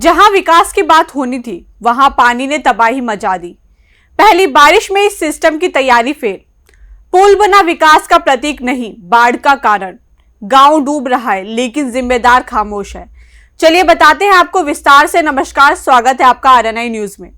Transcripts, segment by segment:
जहां विकास की बात होनी थी वहां पानी ने तबाही मचा दी। पहली बारिश में इस सिस्टम की तैयारी फेल। पुल बना विकास का प्रतीक नहीं, बाढ़ का कारण। गांव डूब रहा है लेकिन जिम्मेदार खामोश है। चलिए बताते हैं आपको विस्तार से। नमस्कार, स्वागत है आपका RNI न्यूज में।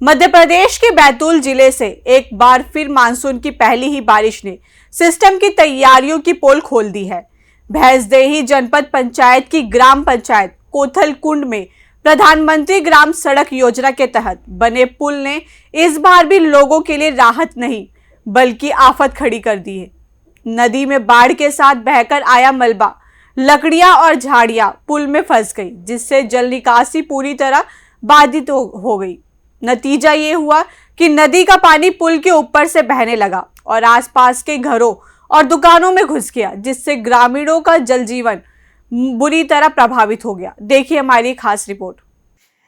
मध्य प्रदेश के बैतूल जिले से एक बार फिर मानसून की पहली ही बारिश ने सिस्टम की तैयारियों की पोल खोल दी है। भैंसदेही जनपद पंचायत की ग्राम पंचायत कोथलकुंड में प्रधानमंत्री ग्राम सड़क योजना के तहत बने पुल ने इस बार भी लोगों के लिए राहत नहीं बल्कि आफत खड़ी कर दी है। नदी में बाढ़ के साथ बहकर आया मलबा, लकड़ियां और झाड़ियां पुल में फंस गई, जिससे जल निकासी पूरी तरह बाधित हो गई। नतीजा ये हुआ कि नदी का पानी पुल के ऊपर से बहने लगा और आसपास के घरों और दुकानों में घुस गया, जिससे ग्रामीणों का जनजीवन बुरी तरह प्रभावित हो गया। देखिए हमारी खास रिपोर्ट।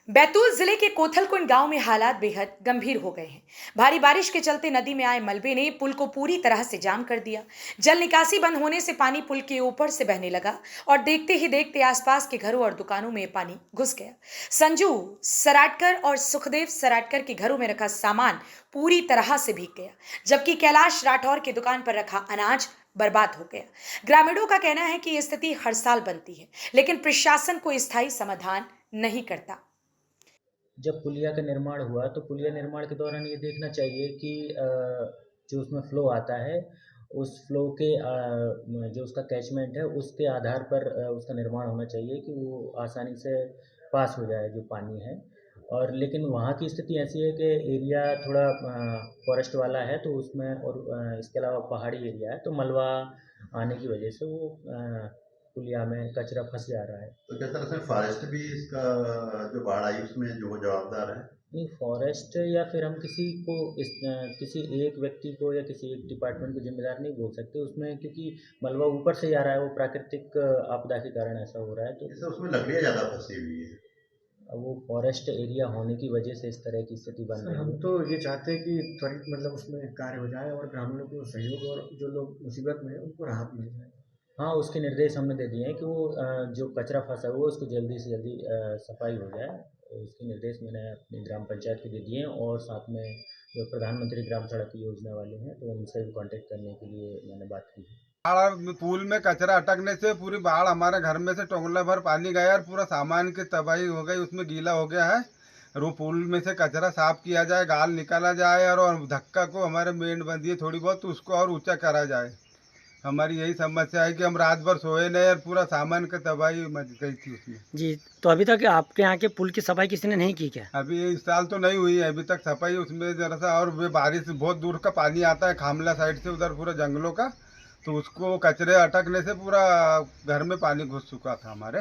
बैतूल जिले के कोथलकुंड गांव में हालात बेहद गंभीर हो गए हैं। भारी बारिश के चलते नदी में आए मलबे ने पुल को पूरी तरह से जाम कर दिया। जल निकासी बंद होने से पानी पुल के ऊपर से बहने लगा और देखते ही देखते आसपास के घरों और दुकानों में पानी घुस गया। संजू सराटकर और सुखदेव सराटकर के घरों में रखा सामान पूरी तरह से भीग गया, जबकि कैलाश राठौर की दुकान पर रखा अनाज बर्बाद हो गया। ग्रामीणों का कहना है कि ये स्थिति हर साल बनती है, लेकिन प्रशासन कोई स्थायी समाधान नहीं करता। जब पुलिया का निर्माण हुआ तो पुलिया निर्माण के दौरान ये देखना चाहिए कि जो उसमें फ़्लो आता है उस फ़्लो के जो उसका कैचमेंट है उसके आधार पर उसका निर्माण होना चाहिए कि वो आसानी से पास हो जाए जो पानी है। और लेकिन वहाँ की स्थिति ऐसी है कि एरिया थोड़ा फॉरेस्ट वाला है, तो उसमें और इसके अलावा पहाड़ी एरिया है, तो मलबा आने की वजह से वो पुलिया में कचरा फंस जा रहा है। तो क्या सर फॉरेस्ट भी इसका जो बाढ़ आई उसमें जो जवाबदार है? नहीं, फॉरेस्ट या फिर हम किसी को किसी एक व्यक्ति को या किसी एक डिपार्टमेंट को जिम्मेदार नहीं बोल सकते उसमें, क्योंकि मलबा ऊपर से आ रहा है, वो प्राकृतिक आपदा के कारण ऐसा हो रहा है। तो उसमें लकड़ियाँ ज़्यादा फंसी हुई है, वो फॉरेस्ट एरिया होने की वजह से इस तरह की स्थिति बन रही है। हम तो ये चाहते हैं कि त्वरित उसमें कार्य हो जाए और ग्रामीणों को सहयोग और जो लोग मुसीबत में हैं उनको राहत मिल जाए। हाँ, उसके निर्देश हमने दे दिए हैं कि वो जो कचरा फंसा हुआ उसको जल्दी से जल्दी सफाई हो जाए। उसके निर्देश मैंने अपनी ग्राम पंचायत को दे दिए हैं और साथ में जो प्रधानमंत्री ग्राम सड़क योजना वाले हैं तो उनसे भी कांटेक्ट करने के लिए मैंने बात की है। बाढ़ पुल में कचरा अटकने से पूरी बाढ़ हमारे घर में से टोंगला भर पानी गया और पूरा सामान की तबाही हो गई, उसमें गीला हो गया है। और वो पुल में से कचरा साफ किया जाए, गाल निकाला जाए और धक्का को हमारे मेंढ बंधी थोड़ी बहुत तो उसको और ऊंचा करा जाए। हमारी यही समस्या है कि हम रात भर सोए नहीं और पूरा सामान की तबाही मच गई थी उसमें। जी, तो अभी तक आपके यहाँ के पुल की सफाई किसी ने नहीं की क्या? अभी इस साल तो नहीं हुई है अभी तक सफाई उसमें जरा सा, और वे बारिश बहुत दूर का पानी आता है खामला साइड से, उधर पूरा जंगलों का, तो उसको कचरे अटकने से पूरा घर में पानी घुस चुका था हमारे।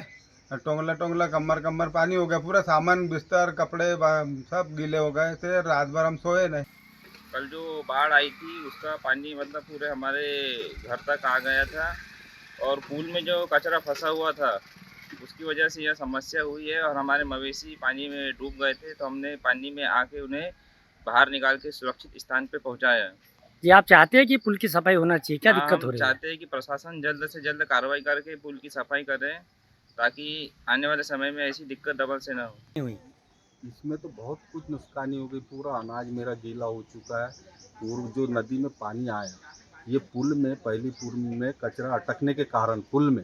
टोंगला कमर पानी हो गया, पूरा सामान बिस्तर कपड़े सब गीले हो गए थे, रात भर हम सोए नहीं। कल जो बाढ़ आई थी उसका पानी मतलब पूरे हमारे घर तक आ गया था और पुल में जो कचरा फंसा हुआ था उसकी वजह से यह समस्या हुई है और हमारे मवेशी पानी में डूब गए थे, तो हमने पानी में आके उन्हें बाहर निकाल के सुरक्षित स्थान पे पहुंचाया। जी, आप चाहते हैं कि पुल की सफाई होना चाहिए, क्या दिक्कत हो रही है? चाहते हैं कि प्रशासन जल्द से जल्द कार्रवाई करके पुल की सफाई करें ताकि आने वाले समय में ऐसी दिक्कत डबल से ना हो। इसमें तो बहुत कुछ नुकसानी हो गई, पूरा अनाज मेरा गीला हो चुका है। और जो नदी में पानी आया ये पुल में पहली पुल में कचरा अटकने के कारण पुल में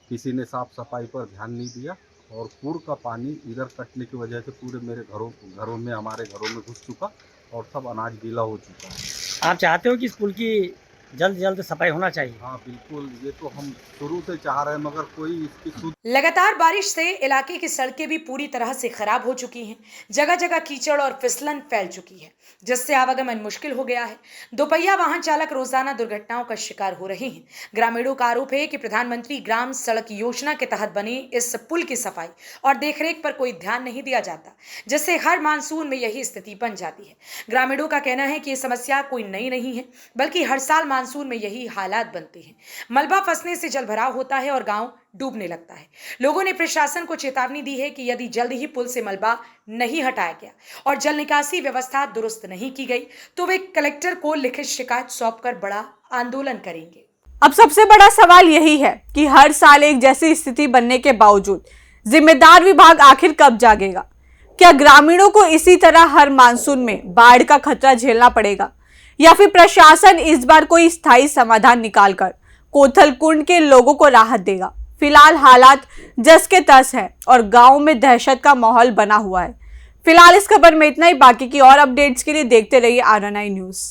किसी ने साफ सफाई पर ध्यान नहीं दिया और पुल का पानी इधर कटने की वजह से पूरे मेरे हमारे घरों में घुस चुका और सब अनाज गीला हो चुका है। आप चाहते हो कि इस पुल की जल्द जल्द सफाई होना चाहिए? हाँ बिल्कुल, ये तो हम शुरू से चाह रहे हैं मगर कोई इसकी लगातार बारिश से इलाके की सड़कें भी पूरी तरह से खराब हो चुकी हैं। जगह जगह कीचड़ और फिसलन फैल चुकी है, जिससे आवागमन मुश्किल हो गया है। दोपहिया वाहन चालक रोजाना दुर्घटनाओं का शिकार हो रहे हैं। ग्रामीणों का आरोप है कि प्रधानमंत्री ग्राम सड़क योजना के तहत बने इस पुल की सफाई और देखरेख पर कोई ध्यान नहीं दिया जाता, जिससे हर मानसून में यही स्थिति बन जाती है। ग्रामीणों का कहना है कि ये समस्या कोई नई नहीं है, बल्कि हर साल मानसून में यही हालात बनते हैं। मलबा फंसने से जलभराव होता है और गांव डूबने लगता है। लोगों ने प्रशासन को चेतावनी दी है कि यदि जल्द ही पुल से मलबा नहीं हटाया गया और जल निकासी व्यवस्था दुरुस्त नहीं की गई तो वे कलेक्टर को लिखित शिकायत सौंपकर बड़ा आंदोलन करेंगे। अब सबसे बड़ा सवाल यही है कि हर साल एक जैसी स्थिति बनने के बावजूद जिम्मेदार विभाग आखिर कब जागेगा? क्या ग्रामीणों को इसी तरह हर मानसून में बाढ़ का खतरा झेलना पड़ेगा, या फिर प्रशासन इस बार कोई स्थायी समाधान निकालकर कोथलकुंड के लोगों को राहत देगा? फिलहाल हालात जस के तस है और गांव में दहशत का माहौल बना हुआ है। फिलहाल इस खबर में इतना ही। बाकी की और अपडेट्स के लिए देखते रहिए RNI न्यूज़।